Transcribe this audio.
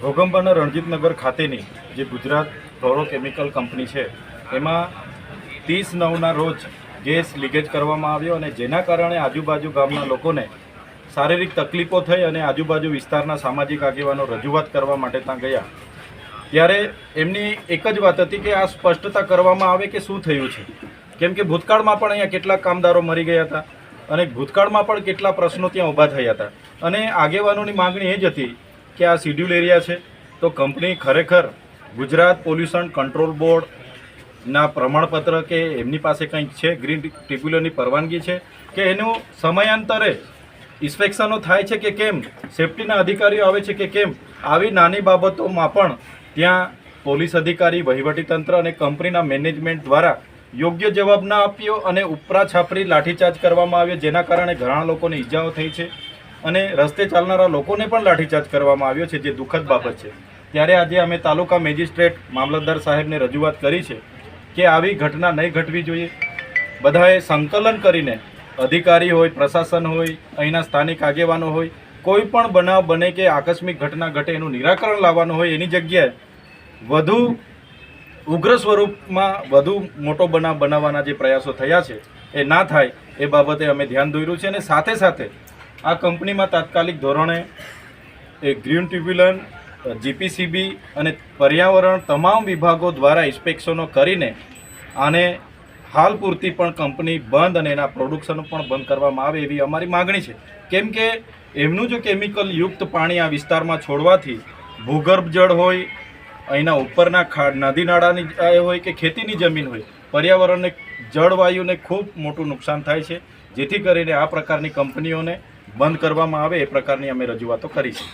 ઘોઘંબાના રણજીતનગર ખાતેની જે ગુજરાત ફ્લોરોકેમિકલ કંપની છે એમાં 30/9ના રોજ ગેસ લીકેજ કરવામાં આવ્યો અને જેના કારણે આજુબાજુ ગામના લોકોને શારીરિક તકલીફો થઈ અને આજુબાજુ વિસ્તારના સામાજિક આગેવાનો રજૂઆત કરવા માટે ત્યાં ગયા ત્યારે એમની એક જ વાત હતી કે આ સ્પષ્ટતા કરવામાં આવે કે શું થયું છે, કેમ કે ભૂતકાળમાં પણ અહીંયા કેટલાક કામદારો મરી ગયા હતા અને ભૂતકાળમાં પણ કેટલા પ્રશ્નો ત્યાં ઊભા થયા હતા અને આગેવાનોની માગણી એ જ હતી કે આ શિડ્યુલ એરિયા છે તો કંપની ખરેખર ગુજરાત પોલ્યુશન કંટ્રોલ બોર્ડના પ્રમાણપત્ર કે એમની પાસે કંઈક છે, ગ્રીન ટ્રિબ્યુનલની પરવાનગી છે કે એનું સમયાંતરે ઇન્સ્પેક્શનો થાય છે કે કેમ, સેફટીના અધિકારીઓ આવે છે કે કેમ, આવી નાની બાબતોમાં પણ ત્યાં પોલીસ અધિકારી, વહીવટીતંત્ર અને કંપનીના મેનેજમેન્ટ દ્વારા યોગ્ય જવાબ ના આપ્યો અને ઉપરા છાપરી લાઠીચાર્જ કરવામાં આવ્યો, જેના કારણે ઘણા લોકોને ઈજાઓ થઈ છે અને રસ્તે ચાલનારા લોકોને પણ લાઠીચાર્જ કરવામાં આવ્યો છે, જે દુઃખદ બાબત છે. ત્યારે આજે અમે તાલુકા મેજિસ્ટ્રેટ મામલતદાર સાહેબને રજૂઆત કરી છે કે આવી ઘટના નહીં ઘટવી જોઈએ. બધાએ સંકલન કરીને અધિકારી હોય, પ્રશાસન હોય, અહીંના સ્થાનિક આગેવાનો હોય, કોઈ પણ બનાવ બને કે આકસ્મિક ઘટના ઘટે એનું નિરાકરણ લાવવાનું હોય એની જગ્યાએ વધુ ઉગ્ર સ્વરૂપમાં વધુ મોટો બનાવ બનાવવાના જે પ્રયાસો થયા છે એ ના થાય એ બાબતે અમે ધ્યાન દોર્યું છે અને સાથે સાથે આ કંપનીમાં તાત્કાલિક ધોરણે એ ગ્રીન ટ્રિબ્યુનલ, જીપીસીબી અને પર્યાવરણ તમામ વિભાગો દ્વારા ઇન્સ્પેક્શનો કરીને આને હાલ પૂરતી પણ કંપની બંધ અને એના પ્રોડક્શનો પણ બંધ કરવામાં આવે એવી અમારી માગણી છે. કેમ કે એમનું જો કેમિકલ યુક્ત પાણી આ વિસ્તારમાં છોડવાથી ભૂગર્ભ જળ હોય, અહીંના ઉપરના નદી નાળાની હોય કે ખેતીની જમીન હોય, પર્યાવરણને જળવાયુને ખૂબ મોટું નુકસાન થાય છે, જેથી કરીને આ પ્રકારની કંપનીઓને બંધ કરવામાં આવે એ પ્રકારની અમે રજૂઆતો કરી છે.